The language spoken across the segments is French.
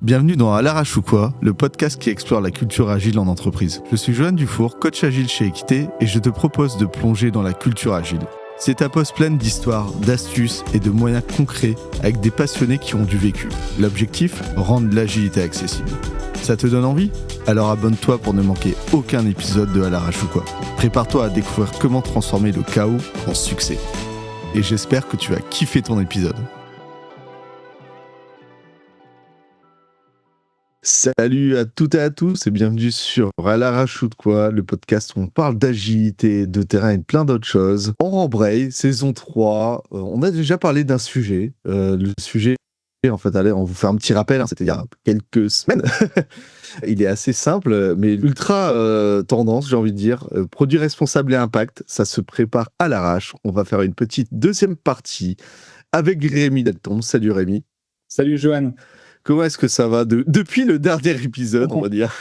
Bienvenue dans À l'arrache ou quoi, le podcast qui explore la culture agile en entreprise. Je suis Johan Dufour, coach agile chez Equité, et je te propose de plonger dans la culture agile. C'est ta pause pleine d'histoires, d'astuces et de moyens concrets avec des passionnés qui ont du vécu. L'objectif, rendre l'agilité accessible. Ça te donne envie ? Alors abonne-toi pour ne manquer aucun épisode de À l'arrache ou quoi. Prépare-toi à découvrir comment transformer le chaos en succès. Et j'espère que tu vas kiffer ton épisode. Salut à toutes et à tous et bienvenue sur À l'arrache ou quoi, le podcast où on parle d'agilité, de terrain et de plein d'autres choses. On rembraye, saison 3, on a déjà parlé d'un sujet. Le sujet, en fait, allez, on vous fait un petit rappel, c'était il y a quelques semaines. Il est assez simple, mais ultra tendance, j'ai envie de dire. Produit responsable et impact, ça se prépare à l'arrache. On va faire une petite deuxième partie avec Rémi Delton. Salut Rémi. Salut Johan. Comment est-ce que ça va depuis le dernier épisode, on va dire?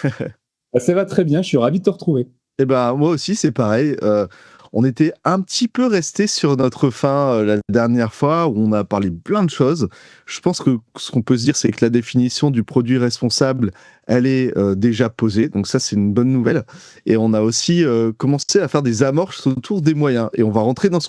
Ça va très bien, je suis ravi de te retrouver. Eh ben, moi aussi, c'est pareil. On était un petit peu resté sur notre fin la dernière fois, où on a parlé plein de choses. Je pense que ce qu'on peut se dire, c'est que la définition du produit responsable, elle est déjà posée. Donc ça, c'est une bonne nouvelle. Et on a aussi commencé à faire des amorces autour des moyens. Et on va rentrer dans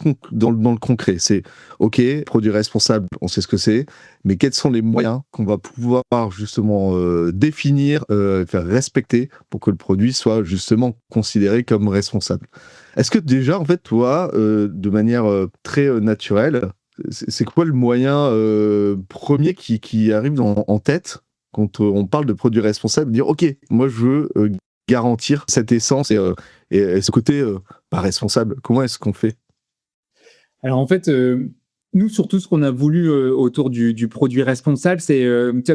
le concret. C'est, OK, produit responsable, on sait ce que c'est, mais quels sont les moyens qu'on va pouvoir justement définir, faire respecter pour que le produit soit justement considéré comme responsable. Est-ce que déjà, en fait, toi, de manière très naturelle, c'est quoi le moyen premier qui arrive en tête quand on parle de produit responsable, dire OK, moi je veux garantir cette essence et ce côté pas responsable. Comment est-ce qu'on fait ? Alors en fait, nous surtout ce qu'on a voulu autour du produit responsable, c'est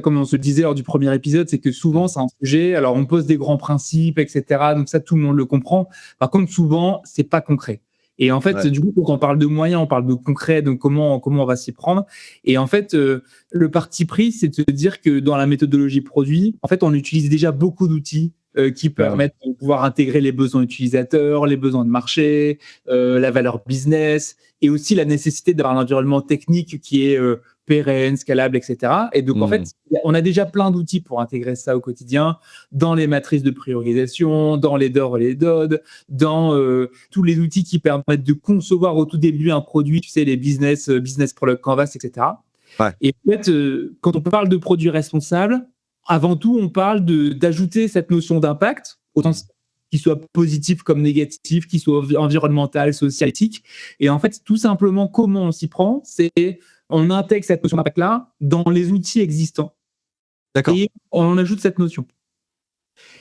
comme on se le disait lors du premier épisode, c'est que souvent c'est un sujet. Alors on pose des grands principes, etc. Donc ça tout le monde le comprend. Par contre souvent c'est pas concret. Et en fait, du coup, quand on parle de moyens, on parle de concret, donc comment on va s'y prendre. Et en fait, le parti pris, c'est de se dire que dans la méthodologie produit, en fait, on utilise déjà beaucoup d'outils qui permettent de pouvoir intégrer les besoins utilisateurs, les besoins de marché, la valeur business, et aussi la nécessité d'avoir un environnement technique qui est pérenne, scalable, etc. Et donc, en fait, on a déjà plein d'outils pour intégrer ça au quotidien, dans les matrices de priorisation, dans les DOR et les DOD, dans tous les outils qui permettent de concevoir au tout début un produit, tu sais, les business product canvas, etc. Ouais. Et en fait, quand on parle de produit responsable, avant tout, on parle d'ajouter cette notion d'impact, autant qu'il soit positif comme négatif, qu'il soit environnemental, social, éthique. Et en fait, tout simplement, comment on s'y prend, c'est on intègre cette notion d'impact-là dans les outils existants. D'accord. Et on ajoute cette notion.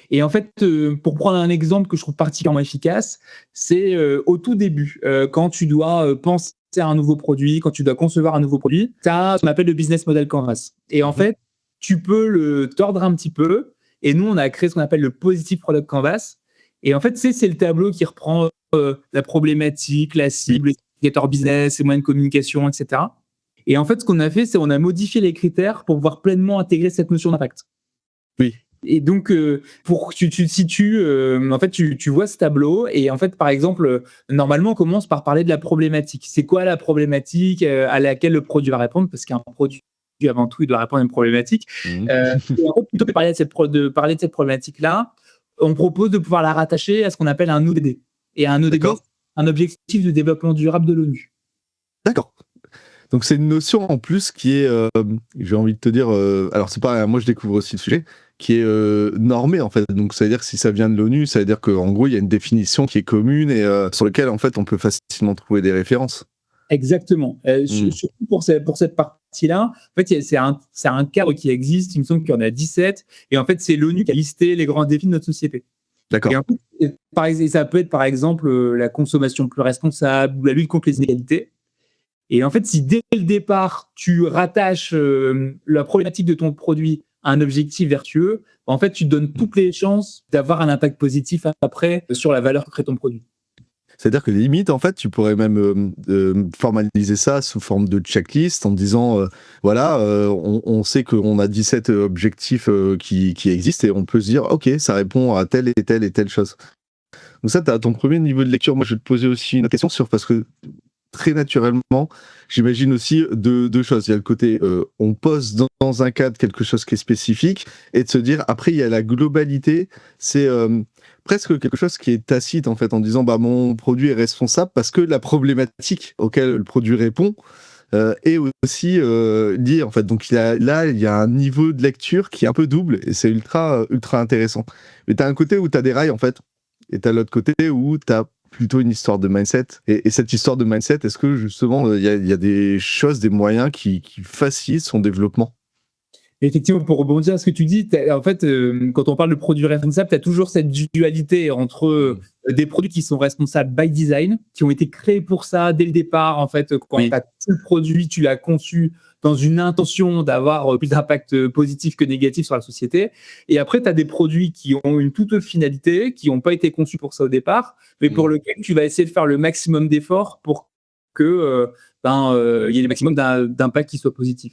Et en fait, pour prendre un exemple que je trouve particulièrement efficace, c'est au tout début, quand tu dois penser à un nouveau produit, quand tu dois concevoir un nouveau produit, tu as ce qu'on appelle le business model canvas. Et en fait, tu peux le tordre un petit peu. Et nous, on a créé ce qu'on appelle le Positive Product Canvas. Et en fait, c'est le tableau qui reprend la problématique, la cible, les indicateurs business, les moyens de communication, etc. Et en fait, ce qu'on a fait, c'est on a modifié les critères pour pouvoir pleinement intégrer cette notion d'impact. Oui. Et donc, pour que tu te situes, en fait, tu vois ce tableau. Et en fait, par exemple, normalement, on commence par parler de la problématique. C'est quoi la problématique à laquelle le produit va répondre ? Parce qu'un produit, avant tout, il doit répondre à une problématique. Et en fait, plutôt que de parler de cette problématique-là, on propose de pouvoir la rattacher à ce qu'on appelle un ODD. Et un ODD, c'est un objectif de développement durable de l'ONU. D'accord. Donc, c'est une notion en plus qui est, j'ai envie de te dire, alors c'est pas, moi je découvre aussi le sujet, qui est normée en fait. Donc, ça veut dire que si ça vient de l'ONU, ça veut dire qu'en gros, il y a une définition qui est commune et sur laquelle en fait, on peut facilement trouver des références. Exactement. Surtout pour cette partie-là, en fait, c'est un cadre qui existe. Il me semble qu'il y en a 17. Et en fait, c'est l'ONU qui a listé les grands défis de notre société. D'accord. Et ça peut être, par exemple, la consommation plus responsable ou la lutte contre les inégalités. Et en fait, si dès le départ, tu rattaches la problématique de ton produit à un objectif vertueux, en fait, tu te donnes toutes les chances d'avoir un impact positif après sur la valeur que crée ton produit. C'est-à-dire que limite, en fait, tu pourrais même formaliser ça sous forme de checklist en disant, on sait qu'on a 17 objectifs qui existent et on peut se dire, OK, ça répond à telle et telle et telle chose. Donc ça, tu as ton premier niveau de lecture. Moi, je vais te poser aussi une question parce que très naturellement, j'imagine aussi deux choses. Il y a le côté, on pose dans un cadre quelque chose qui est spécifique et de se dire, après, il y a la globalité. C'est presque quelque chose qui est tacite, en fait, en disant, bah, mon produit est responsable parce que la problématique auquel le produit répond est aussi liée, en fait. Donc, là, il y a un niveau de lecture qui est un peu double et c'est ultra intéressant. Mais tu as un côté où tu as des rails, en fait, et tu as l'autre côté où tu as plutôt une histoire de mindset. Et cette histoire de mindset, est-ce que justement, il y a des choses, des moyens qui facilitent son développement? Effectivement, pour rebondir à ce que tu dis, en fait, quand on parle de produits responsables, tu as toujours cette dualité entre des produits qui sont responsables by design, qui ont été créés pour ça dès le départ. En fait, quand Oui. tu as le produit, tu l'as conçu dans une intention d'avoir plus d'impact positif que négatif sur la société. Et après, tu as des produits qui ont une toute autre finalité, qui n'ont pas été conçus pour ça au départ, mais pour lesquels tu vas essayer de faire le maximum d'efforts pour que il y ait le maximum d'impact qui soit positif.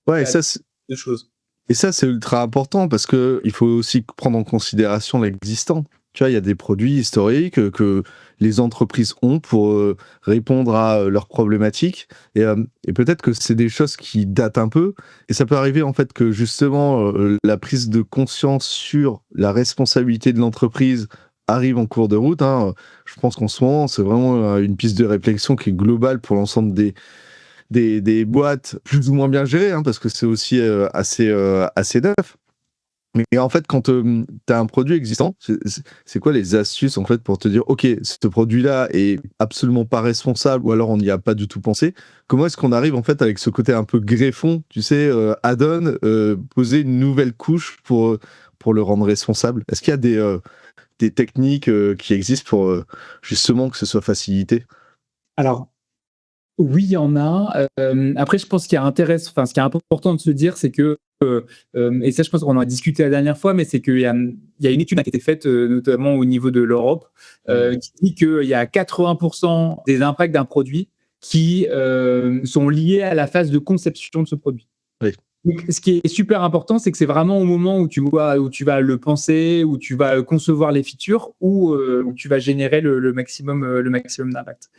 Ouais, Il y a deux choses. et ça, c'est ultra important parce que il faut aussi prendre en considération l'existant. Tu vois, il y a des produits historiques que les entreprises ont pour répondre à leurs problématiques. Et peut-être que c'est des choses qui datent un peu. Et ça peut arriver, en fait, que justement, la prise de conscience sur la responsabilité de l'entreprise arrive en cours de route, hein. Je pense qu'en ce moment, c'est vraiment une piste de réflexion qui est globale pour l'ensemble des boîtes plus ou moins bien gérées, hein, parce que c'est aussi assez neuf. Mais en fait, quand tu as un produit existant, c'est quoi les astuces en fait pour te dire, ok, ce produit-là est absolument pas responsable ou alors on n'y a pas du tout pensé. Comment est-ce qu'on arrive en fait avec ce côté un peu greffon, tu sais, add-on, poser une nouvelle couche pour le rendre responsable? Est-ce qu'il y a des techniques qui existent pour justement que ce soit facilité? Alors, oui, il y en a. Après, je pense ce qui est important de se dire, c'est que, et ça, je pense qu'on en a discuté la dernière fois, mais c'est qu'il y a une étude qui a été faite, notamment au niveau de l'Europe, qui dit qu'il y a 80% des impacts d'un produit qui sont liés à la phase de conception de ce produit. Oui. Donc, ce qui est super important, c'est que c'est vraiment au moment où tu vas le penser, où tu vas concevoir les features, où tu vas générer le maximum d'impact.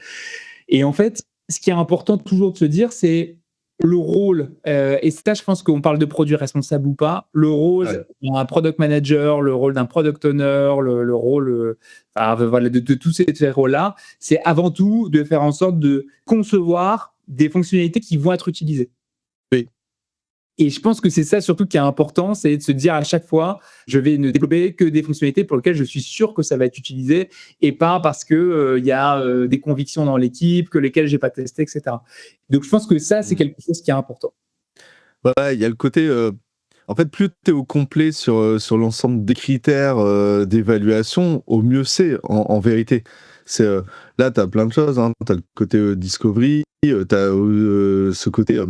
Et en fait, ce qui est important toujours de se dire, c'est le rôle, et ça, je pense qu'on parle de produit responsable ou pas, le rôle d'un product manager, le rôle d'un product owner, le rôle voilà, de tous ces rôles-là, c'est avant tout de faire en sorte de concevoir des fonctionnalités qui vont être utilisées. Oui. Et je pense que c'est ça surtout qui est important, c'est de se dire à chaque fois, je vais ne développer que des fonctionnalités pour lesquelles je suis sûr que ça va être utilisé et pas parce que y a des convictions dans l'équipe, que lesquelles j'ai pas testé, etc. Donc je pense que ça, c'est quelque chose qui est important. Ouais, il y a le côté, en fait, plus tu es au complet sur l'ensemble des critères d'évaluation, au mieux c'est, en vérité. C'est, là, tu as plein de choses, hein. Tu as le côté discovery, tu as ce côté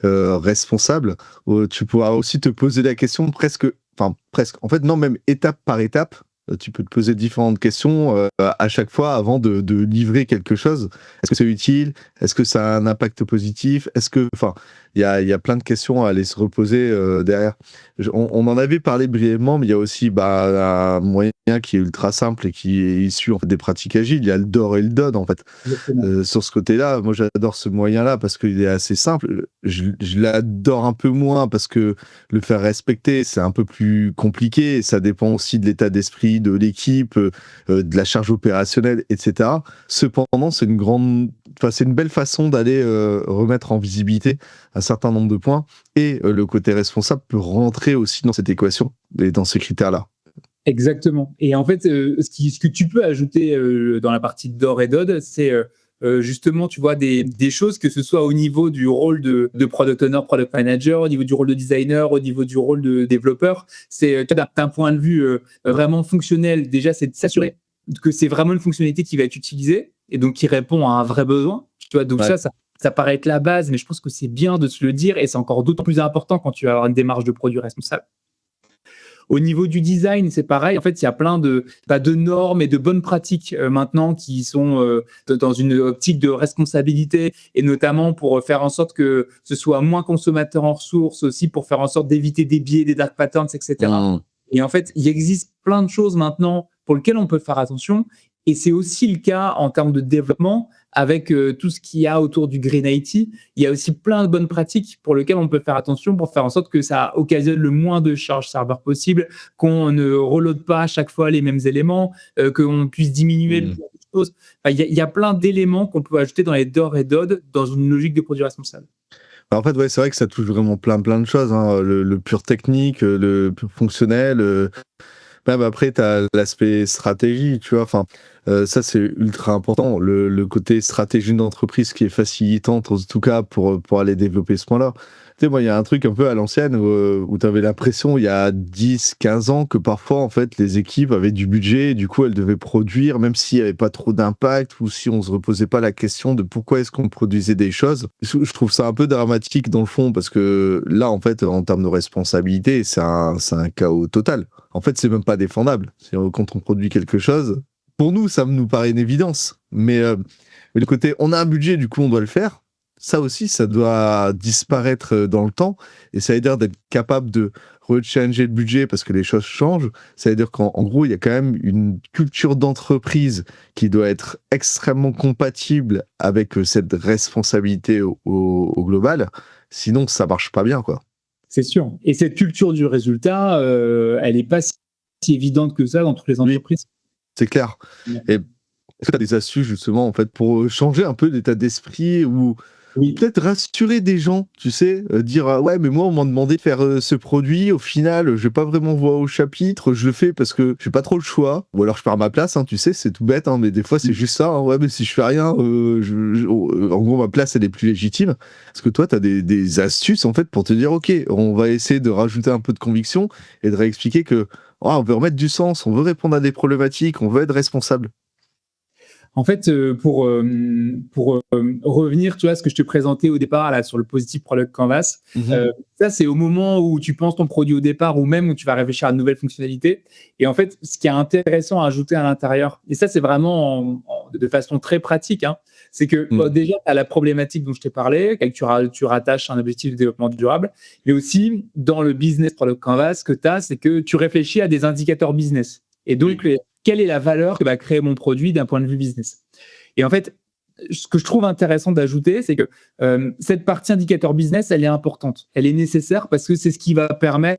responsable, où tu pourras aussi te poser la question presque, en fait, non, même étape par étape, tu peux te poser différentes questions à chaque fois avant de livrer quelque chose. Est-ce que c'est utile? Est-ce que ça a un impact positif? Enfin, il y a plein de questions à aller se reposer derrière. On en avait parlé brièvement, mais il y a aussi un moyen qui est ultra simple et qui est issu en fait, des pratiques agiles. Il y a le DOR et le DOD, en fait. Sur ce côté-là, moi j'adore ce moyen-là parce qu'il est assez simple. Je l'adore un peu moins parce que le faire respecter, c'est un peu plus compliqué. Et ça dépend aussi de l'état d'esprit de l'équipe, de la charge opérationnelle, etc. Cependant, c'est une belle façon d'aller remettre en visibilité un certain nombre de points. Et le côté responsable peut rentrer aussi dans cette équation et dans ces critères-là. Exactement. Et en fait, ce que tu peux ajouter dans la partie DOR et DOD, c'est justement, tu vois, des choses, que ce soit au niveau du rôle de product owner, product manager, au niveau du rôle de designer, au niveau du rôle de développeur. C'est d'un point de vue vraiment fonctionnel, déjà, c'est de s'assurer que c'est vraiment une fonctionnalité qui va être utilisée et donc qui répond à un vrai besoin. Tu vois, donc Ouais. ça paraît être la base, mais je pense que c'est bien de se le dire et c'est encore d'autant plus important quand tu vas avoir une démarche de produit responsable. Au niveau du design, c'est pareil. En fait, il y a plein de normes et de bonnes pratiques maintenant qui sont dans une optique de responsabilité et notamment pour faire en sorte que ce soit moins consommateur en ressources, aussi pour faire en sorte d'éviter des biais, des dark patterns, etc. Mmh. Et en fait, il existe plein de choses maintenant pour lesquelles on peut faire attention. Et c'est aussi le cas en termes de développement avec tout ce qu'il y a autour du Green IT, il y a aussi plein de bonnes pratiques pour lesquelles on peut faire attention pour faire en sorte que ça occasionne le moins de charges serveurs possible, qu'on ne reload pas à chaque fois les mêmes éléments, qu'on puisse diminuer le Mmh. poids des choses. Enfin, il y a plein d'éléments qu'on peut ajouter dans les DOR et DOD dans une logique de produit responsable. En fait, ouais, c'est vrai que ça touche vraiment plein de choses, hein, le pur technique, le pur fonctionnel, même après, tu as l'aspect stratégie, tu vois? Enfin, ça, c'est ultra important. Le côté stratégie d'entreprise qui est facilitante, en tout cas, pour aller développer ce point-là. Tu sais, moi, il y a un truc un peu à l'ancienne où tu avais l'impression, il y a 10, 15 ans, que parfois, en fait, les équipes avaient du budget et du coup, elles devaient produire, même s'il y avait pas trop d'impact ou si on se reposait pas la question de pourquoi est-ce qu'on produisait des choses. Je trouve ça un peu dramatique dans le fond parce que là, en fait, en termes de responsabilité, c'est un chaos total. En fait, c'est même pas défendable. Quand on produit quelque chose, pour nous, ça nous paraît une évidence. Mais le côté, on a un budget, du coup, on doit le faire. Ça aussi, ça doit disparaître dans le temps. Et ça veut dire d'être capable de rechanger le budget parce que les choses changent. Ça veut dire qu'en gros, il y a quand même une culture d'entreprise qui doit être extrêmement compatible avec cette responsabilité au global. Sinon, ça marche pas bien, quoi. C'est sûr. Et cette culture du résultat, elle n'est pas si évidente que ça dans toutes les Oui, entreprises. c'est clair. Ouais. Et est-ce que tu as des astuces justement en fait pour changer un peu l'état d'esprit ou Oui. peut-être rassurer des gens, tu sais, dire ouais mais moi on m'a demandé de faire ce produit, au final je vais pas vraiment voir au chapitre, je le fais parce que j'ai pas trop le choix, ou alors je perds ma place, hein, tu sais, c'est tout bête, hein, mais des fois c'est juste ça, hein, ouais mais si je fais rien, en gros ma place elle est plus légitime. Est-ce que toi tu as des astuces en fait pour te dire ok on va essayer de rajouter un peu de conviction et de réexpliquer que on veut remettre du sens, on veut répondre à des problématiques, on veut être responsable. En fait, pour revenir, tu vois, à ce que je te présentais au départ là sur le Positive Product Canvas, Mhm. ça c'est au moment où tu penses ton produit au départ ou même où tu vas réfléchir à de nouvelles fonctionnalités. Et en fait, ce qui est intéressant à ajouter à l'intérieur, et ça c'est vraiment de façon très pratique, hein, c'est que Mm. déjà tu as la problématique dont je t'ai parlé, que tu rattaches à un objectif de développement durable, mais aussi dans le Business Product Canvas, ce que tu as, c'est que tu réfléchis à des indicateurs business. Et donc, quelle est la valeur que va créer mon produit d'un point de vue business. Et en fait, ce que je trouve intéressant d'ajouter, c'est que cette partie indicateur business, elle est importante. Elle est nécessaire parce que c'est ce qui va permettre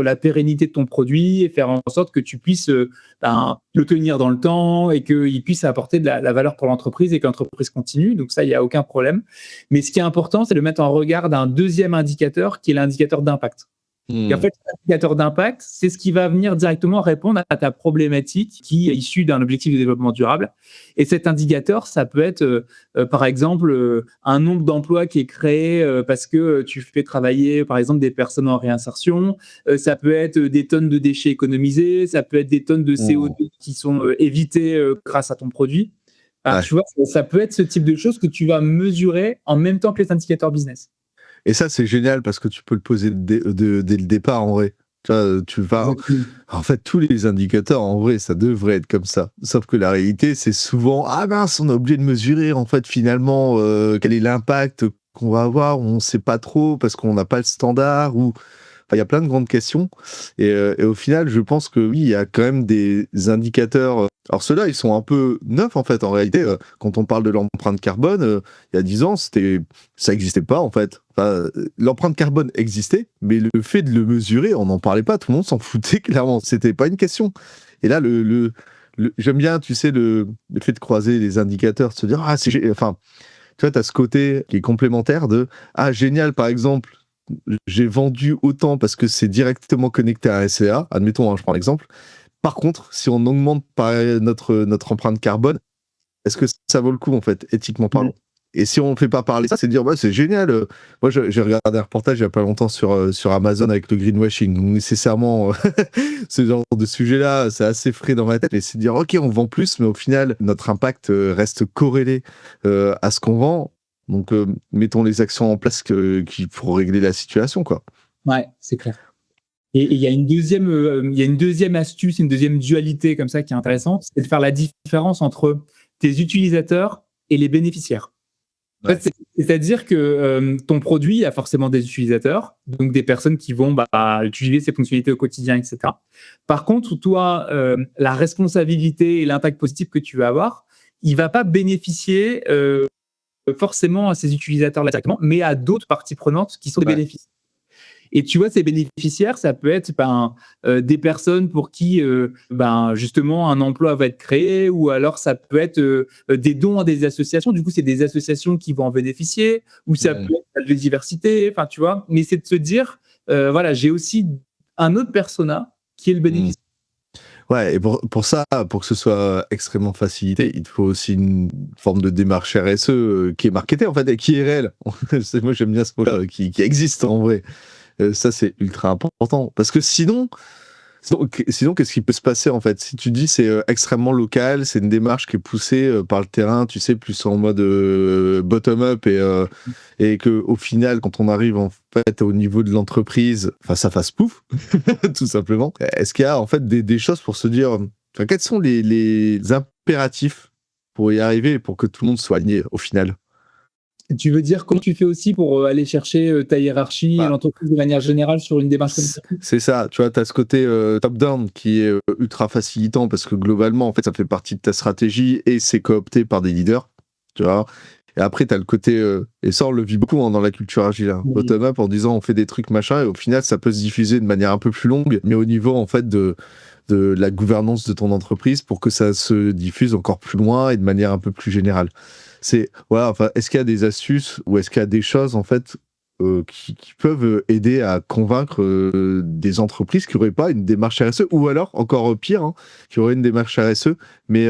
la pérennité de ton produit et faire en sorte que tu puisses le tenir dans le temps et qu'il puisse apporter de la valeur pour l'entreprise et que l'entreprise continue. Donc ça, il n'y a aucun problème. Mais ce qui est important, c'est de mettre en regard d'un deuxième indicateur qui est l'indicateur d'impact. Et en Mm. fait, l'indicateur d'impact, c'est ce qui va venir directement répondre à ta problématique qui est issue d'un objectif de développement durable. Et cet indicateur, ça peut être, par exemple, un nombre d'emplois qui est créé parce que tu fais travailler, par exemple, des personnes en réinsertion. Ça peut être des tonnes de déchets économisés. Ça peut être des tonnes de Mm. CO2 qui sont évitées grâce à ton produit. Ah, Ouais. tu vois, ça peut être ce type de choses que tu vas mesurer en même temps que les indicateurs business. Et ça, c'est génial parce que tu peux le poser dès le départ en vrai. Tu vois, tu vas. Exactement. En fait, tous les indicateurs, en vrai, ça devrait être comme ça. Sauf que la réalité, c'est souvent ah mince, on a oublié de mesurer en fait finalement quel est l'impact qu'on va avoir. On ne sait pas trop parce qu'on n'a pas le standard ou. Enfin, il y a plein de grandes questions. Et au final, je pense que oui, il y a quand même des indicateurs. Alors ceux-là, ils sont un peu neufs en fait. En réalité, quand on parle de l'empreinte carbone, il y a 10 ans, ça n'existait pas en fait. Enfin, l'empreinte carbone existait, mais le fait de le mesurer, on n'en parlait pas. Tout le monde s'en foutait clairement. C'était pas une question. Et là, j'aime bien, tu sais, le fait de croiser les indicateurs, de se dire enfin, tu vois, tu as ce côté qui est complémentaire de génial, par exemple. J'ai vendu autant parce que c'est directement connecté à un SCA. Admettons, hein, je prends l'exemple. Par contre, si on augmente notre empreinte carbone, est-ce que ça vaut le coup, en fait, éthiquement parlant? Et si on ne fait pas parler ça, c'est dire, bah, c'est génial. Moi, j'ai regardé un reportage il n'y a pas longtemps sur Amazon avec le greenwashing. Donc, nécessairement, ce genre de sujet-là, c'est assez frais dans ma tête. Et c'est dire, OK, on vend plus, mais au final, notre impact reste corrélé à ce qu'on vend. Donc, mettons les actions en place pour régler la situation, quoi. Ouais, c'est clair. Et il y a une deuxième astuce, une deuxième dualité comme ça qui est intéressante, c'est de faire la différence entre tes utilisateurs et les bénéficiaires. En Ouais. fait, c'est-à-dire que ton produit a forcément des utilisateurs, donc des personnes qui vont utiliser ces fonctionnalités au quotidien, etc. Par contre, toi, la responsabilité et l'impact positif que tu vas avoir, il va pas bénéficier forcément à ses utilisateurs là directement, mais à d'autres parties prenantes qui sont des bénéficiaires. Et tu vois, ces bénéficiaires, ça peut être des personnes pour qui, justement, un emploi va être créé, ou alors ça peut être des dons à des associations. Du coup, c'est des associations qui vont en bénéficier, ou ça peut être la biodiversité, enfin, tu vois. Mais c'est de se dire, voilà, j'ai aussi un autre persona qui est le bénéficiaire. Ouais, et pour ça, pour que ce soit extrêmement facilité, il te faut aussi une forme de démarche RSE qui est marketée, en fait, et qui est réelle. Moi, j'aime bien ce mot-là, qui existe en vrai. Ça, c'est ultra important. Parce que sinon, qu'est-ce qui peut se passer, en fait? Si tu dis c'est extrêmement local, c'est une démarche qui est poussée par le terrain, tu sais, plus en mode bottom-up, et que au final, quand on arrive en fait au niveau de l'entreprise, ça fasse pouf, tout simplement. Est-ce qu'il y a en fait des choses pour se dire, quels sont les impératifs pour y arriver et pour que tout le monde soit aligné au final? Tu veux dire comment tu fais aussi pour aller chercher ta hiérarchie et Bah, l'entreprise de manière générale sur une démarche comme ça? c'est ça, tu vois, tu as ce côté top-down qui est ultra facilitant parce que globalement, en fait, ça fait partie de ta stratégie et c'est coopté par des leaders, tu vois. Et après, tu as le côté, et ça, on le vit beaucoup dans la culture agile, bottom-up, en disant on fait des trucs machin, et au final, ça peut se diffuser de manière un peu plus longue, mais au niveau, en fait, de la gouvernance de ton entreprise pour que ça se diffuse encore plus loin et de manière un peu plus générale. Est-ce qu'il y a des astuces ou est-ce qu'il y a des choses, en fait, qui peuvent aider à convaincre des entreprises qui n'auraient pas une démarche RSE, ou alors, encore pire, qui auraient une démarche RSE, mais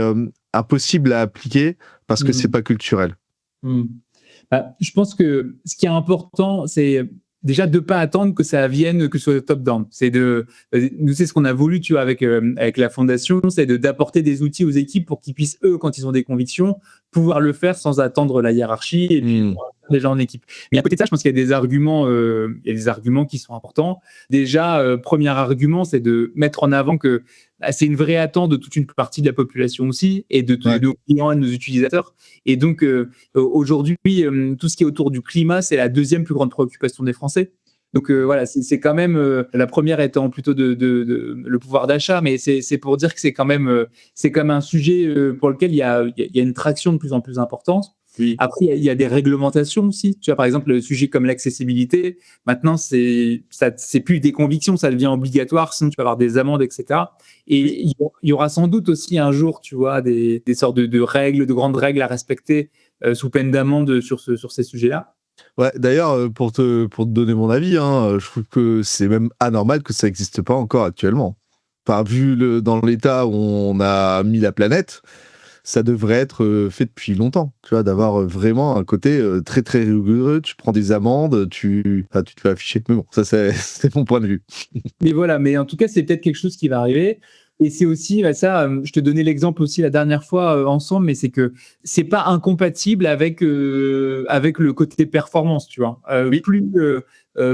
impossible à appliquer parce que c'est pas culturel. Je pense que ce qui est important, c'est déjà de ne pas attendre que ça vienne, que ce soit top-down. Nous, c'est ce qu'on a voulu, tu vois, avec la fondation, c'est d'apporter des outils aux équipes pour qu'ils puissent, eux, quand ils ont des convictions, pouvoir le faire sans attendre la hiérarchie et puis déjà en équipe. Mais à côté de ça, je pense qu'il y a des arguments qui sont importants. Déjà, premier argument, c'est de mettre en avant que c'est une vraie attente de toute une partie de la population aussi, et de nos clients et de nos utilisateurs. Et donc, aujourd'hui, tout ce qui est autour du climat, c'est la deuxième plus grande préoccupation des Français. Donc voilà, c'est quand même la première étant plutôt le pouvoir d'achat, mais c'est pour dire que c'est quand même un sujet pour lequel il y a une traction de plus en plus importante. Oui. Après, il y a des réglementations aussi. Tu vois, par exemple, le sujet comme l'accessibilité, maintenant, c'est plus des convictions, ça devient obligatoire, sinon tu peux avoir des amendes, etc. Et il y aura sans doute aussi un jour, tu vois, des sortes de règles, de grandes règles à respecter sous peine d'amende sur ces sujets-là. Ouais, d'ailleurs, pour te donner mon avis, je trouve que c'est même anormal que ça n'existe pas encore actuellement. Enfin, vu dans l'état où on a mis la planète, ça devrait être fait depuis longtemps, tu vois, d'avoir vraiment un côté très très rigoureux. Tu prends des amendes, tu te fais afficher. Mais bon, ça c'est mon point de vue. Mais voilà, mais en tout cas, c'est peut-être quelque chose qui va arriver. Et c'est aussi ça, je te donnais l'exemple aussi la dernière fois ensemble, mais c'est que c'est pas incompatible avec le côté performance, tu vois. Oui.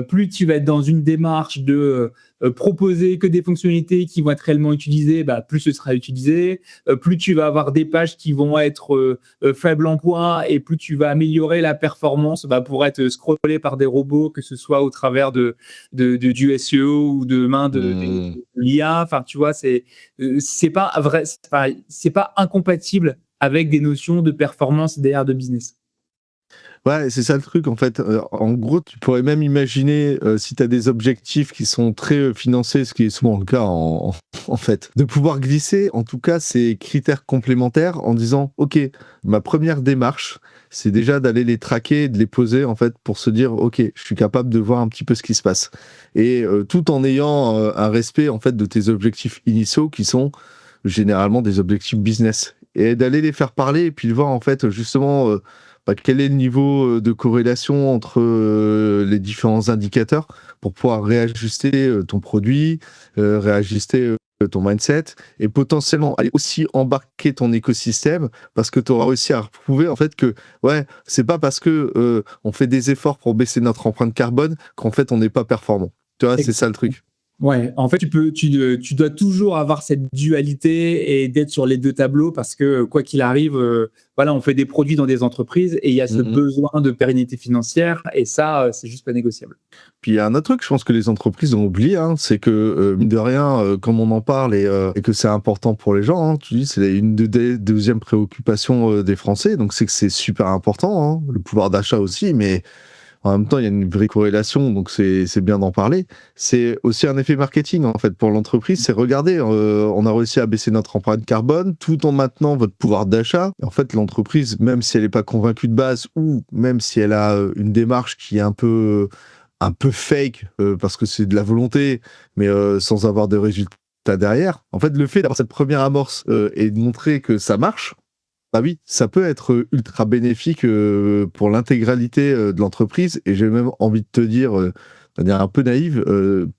Plus tu vas être dans une démarche de proposer que des fonctionnalités qui vont être réellement utilisées, plus ce sera utilisé. Plus tu vas avoir des pages qui vont être faibles en poids, et plus tu vas améliorer la performance pour être scrollé par des robots, que ce soit au travers du SEO ou demain de l'IA. Enfin, tu vois, c'est pas vrai, c'est pas incompatible avec des notions de performance derrière de business. Ouais, c'est ça le truc, en fait. En gros, tu pourrais même imaginer, si tu as des objectifs qui sont très financés, ce qui est souvent le cas en fait, de pouvoir glisser, en tout cas, ces critères complémentaires en disant « Ok, ma première démarche, c'est déjà d'aller les traquer, de les poser, en fait, pour se dire « Ok, je suis capable de voir un petit peu ce qui se passe. » Et tout en ayant un respect, en fait, de tes objectifs initiaux qui sont généralement des objectifs business. Et d'aller les faire parler et puis de voir, en fait, justement... quel est le niveau de corrélation entre les différents indicateurs pour pouvoir réajuster ton produit, réajuster ton mindset, et potentiellement aller aussi embarquer ton écosystème, parce que tu auras réussi à prouver en fait que c'est pas parce que on fait des efforts pour baisser notre empreinte carbone qu'en fait on n'est pas performant. Tu vois, c'est ça le truc. Ouais, en fait, tu dois toujours avoir cette dualité et d'être sur les 2 tableaux parce que, quoi qu'il arrive, voilà, on fait des produits dans des entreprises et il y a ce Mmh. besoin de pérennité financière et ça, c'est juste pas négociable. Puis il y a un autre truc, je pense que les entreprises ont oublié, hein, c'est que, mine de rien, comme on en parle et que c'est important pour les gens, hein, tu dis, c'est une des 2e préoccupations, des Français, donc c'est que c'est super important, hein, le pouvoir d'achat aussi, mais en même temps, il y a une vraie corrélation, donc c'est bien d'en parler. C'est aussi un effet marketing, en fait, pour l'entreprise, c'est: «Regardez, on a réussi à baisser notre empreinte carbone tout en maintenant votre pouvoir d'achat». En fait, l'entreprise, même si elle est pas convaincue de base ou même si elle a, une démarche qui est un peu fake, parce que c'est de la volonté, mais sans avoir de résultats derrière. En fait, le fait d'avoir cette première amorce, et de montrer que ça marche, bah oui, ça peut être, ultra bénéfique, pour l'intégralité, de l'entreprise et j'ai même envie de te dire, de manière un peu naïve,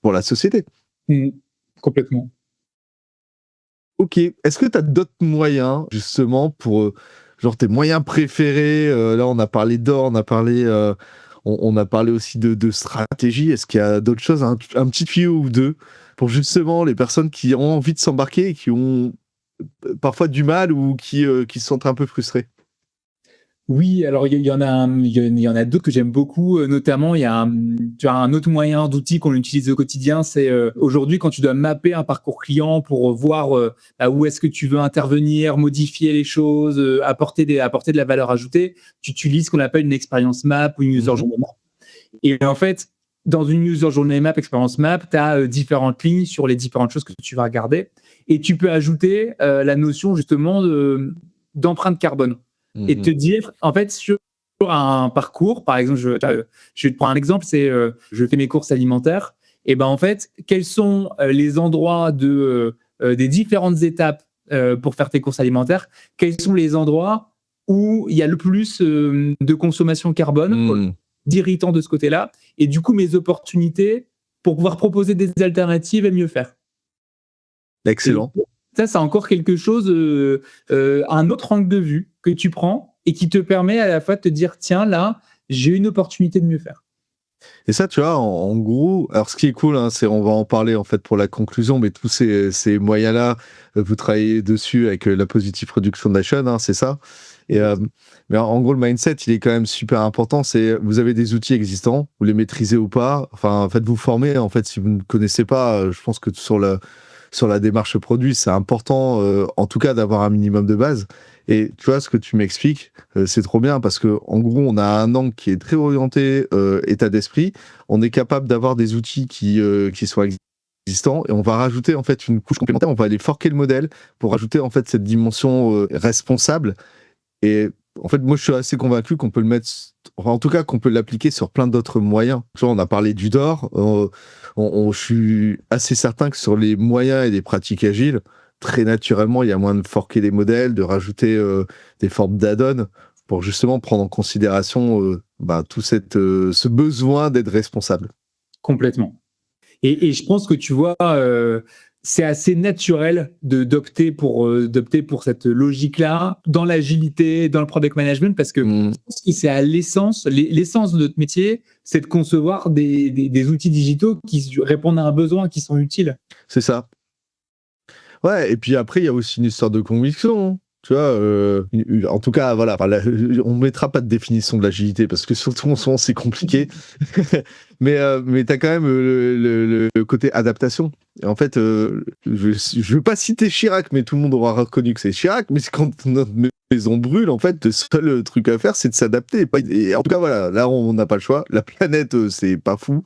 pour la société. Mmh. Complètement. OK. Est-ce que tu as d'autres moyens justement pour, genre tes moyens préférés? Là, on a parlé d'or, on a parlé, on a parlé aussi de stratégie. Est-ce qu'il y a d'autres choses, un petit tuyau ou 2 pour justement les personnes qui ont envie de s'embarquer et qui ont, parfois du mal ou qui se sentent un peu frustrées? Oui, alors il y en a il y en a d'autres que j'aime beaucoup, notamment il y a, tu as un autre moyen d'outil qu'on utilise au quotidien, c'est, aujourd'hui quand tu dois mapper un parcours client pour, voir, bah, où est-ce que tu veux intervenir, modifier les choses, apporter de la valeur ajoutée, tu utilises ce qu'on appelle une expérience map ou une user Mmh. journey map et en fait, dans une user journey map, expérience map, tu as, différentes lignes sur les différentes choses que tu vas regarder et tu peux ajouter, la notion justement d'empreinte carbone et te Mmh. dire, en fait, sur un parcours, par exemple, je vais te prendre un exemple, c'est je fais mes courses alimentaires, et ben en fait, quels sont les endroits des différentes étapes pour faire tes courses alimentaires, quels sont les endroits où il y a le plus de consommation carbone, Mmh. d'irritants de ce côté-là, et du coup, mes opportunités pour pouvoir proposer des alternatives et mieux faire. Et Excellent. ça, c'est encore quelque chose, un autre angle de vue que tu prends et qui te permet à la fois de te dire: «Tiens, là, j'ai une opportunité de mieux faire». Et ça, tu vois, en gros, alors ce qui est cool, hein, c'est on va en parler en fait pour la conclusion, mais tous ces moyens-là, vous travaillez dessus avec la Positive Product Foundation, hein, c'est ça? Et mais en gros, le mindset, il est quand même super important. C'est vous avez des outils existants, vous les maîtrisez ou pas. Enfin, faites-vous former. En fait, si vous ne connaissez pas, je pense que sur la démarche produit, c'est important, en tout cas, d'avoir un minimum de base. Et tu vois, ce que tu m'expliques, c'est trop bien parce que en gros, on a un angle qui est très orienté, état d'esprit. On est capable d'avoir des outils qui sont existants et on va rajouter, en fait, une couche complémentaire. On va aller forquer le modèle pour rajouter, en fait, cette dimension, responsable et en fait, moi, je suis assez convaincu qu'on peut le mettre, enfin, en tout cas, qu'on peut l'appliquer sur plein d'autres moyens. Tu vois, on a parlé du DOR. Je suis assez certain que sur les moyens et les pratiques agiles, très naturellement, il y a moyen de forquer les modèles, de rajouter des formes d'add-on pour justement prendre en considération bah, ce besoin d'être responsable. Complètement. Et je pense que tu vois, c'est assez naturel d'opter pour cette logique-là, dans l'agilité, dans le product management, parce que Mm, je pense que c'est à l'essence de notre métier, c'est de concevoir des outils digitaux qui répondent à un besoin, qui sont utiles. c'est ça. Ouais, et puis après, il y a aussi une histoire de conviction, hein. Tu vois, en tout cas, voilà, enfin, on mettra pas de définition de l'agilité parce que surtout en ce moment, c'est compliqué. Mais tu as quand même le côté adaptation. Et en fait, je veux pas citer Chirac, mais tout le monde aura reconnu que c'est Chirac. Mais c'est quand notre maison brûle, en fait, le seul truc à faire, c'est de s'adapter. Et en tout cas, voilà, là, on n'a pas le choix. La planète, c'est pas fou.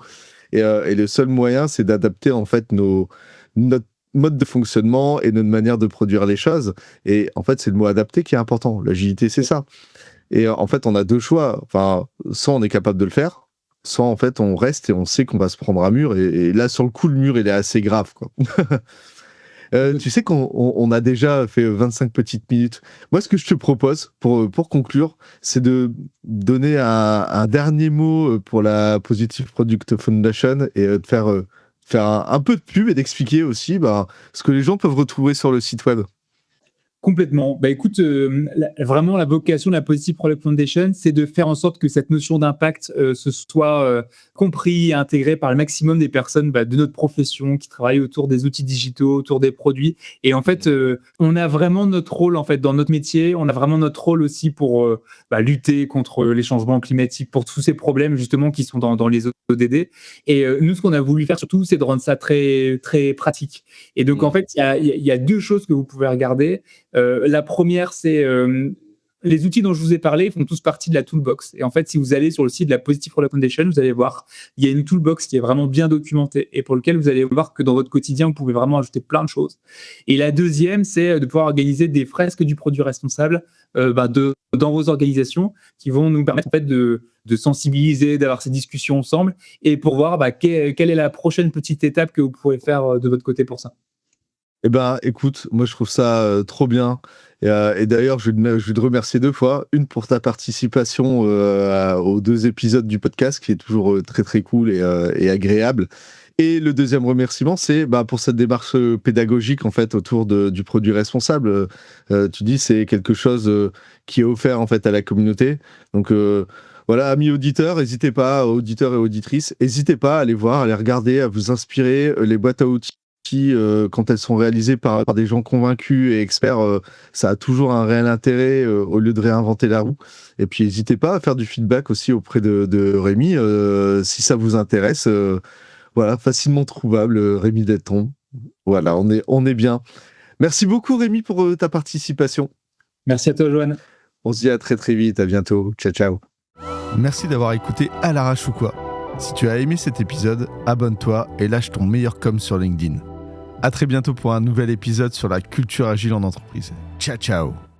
Et le seul moyen, c'est d'adapter en fait notre mode de fonctionnement et notre manière de produire les choses. Et en fait, c'est le mot adapter qui est important. L'agilité, c'est ça. Et en fait, on a deux choix. Enfin, soit on est capable de le faire, soit en fait, on reste et on sait qu'on va se prendre un mur. Et là, sur le coup, le mur, il est assez grave, quoi. Tu sais qu'on a déjà fait 25 petites minutes. Moi, ce que je te propose pour conclure, c'est de donner un dernier mot pour la Positive Product Foundation et de faire un peu de pub et d'expliquer aussi bah, ce que les gens peuvent retrouver sur le site web. Complètement. Bah écoute, vraiment la vocation de la Positive Product Foundation, c'est de faire en sorte que cette notion d'impact se soit compris et intégré par le maximum des personnes de notre profession qui travaillent autour des outils digitaux, autour des produits. Et en fait, on a vraiment notre rôle en fait dans notre métier. On a vraiment notre rôle aussi pour lutter contre les changements climatiques, pour tous ces problèmes justement qui sont dans les ODD. Et nous, ce qu'on a voulu faire surtout, c'est de rendre ça très très pratique. Et donc en fait, il y a deux choses que vous pouvez regarder. La première, c'est les outils dont je vous ai parlé font tous partie de la toolbox. Et en fait, si vous allez sur le site de la Positive Product Foundation, vous allez voir, il y a une toolbox qui est vraiment bien documentée et pour lequel vous allez voir que dans votre quotidien, vous pouvez vraiment ajouter plein de choses. Et la deuxième, c'est de pouvoir organiser des fresques du produit responsable dans vos organisations qui vont nous permettre en fait de sensibiliser, d'avoir ces discussions ensemble et pour voir quelle est la prochaine petite étape que vous pourrez faire de votre côté pour ça. Eh ben, écoute, moi je trouve ça trop bien. Et d'ailleurs, je vais te remercier deux fois. Une pour ta participation aux 2 épisodes du podcast, qui est toujours très très cool et agréable. Et le deuxième remerciement, c'est pour cette démarche pédagogique en fait autour du produit responsable. Tu dis c'est quelque chose qui est offert en fait à la communauté. Donc voilà, amis auditeurs, n'hésitez pas, auditeurs et auditrices, n'hésitez pas à aller voir, à aller regarder, à vous inspirer. Les boîtes à outils, quand elles sont réalisées par des gens convaincus et experts, ça a toujours un réel intérêt au lieu de réinventer la roue. Et puis n'hésitez pas à faire du feedback aussi auprès de Rémi si ça vous intéresse. Voilà, facilement trouvable, Rémi Delton. Voilà, on est bien. Merci beaucoup Rémi pour ta participation. Merci à toi, Johan. On se dit à très très vite, à bientôt. Ciao ciao. Merci d'avoir écouté À l'arrache ou quoi. Si tu as aimé cet épisode, abonne-toi et lâche ton meilleur com sur LinkedIn. À très bientôt pour un nouvel épisode sur la culture agile en entreprise. Ciao ciao.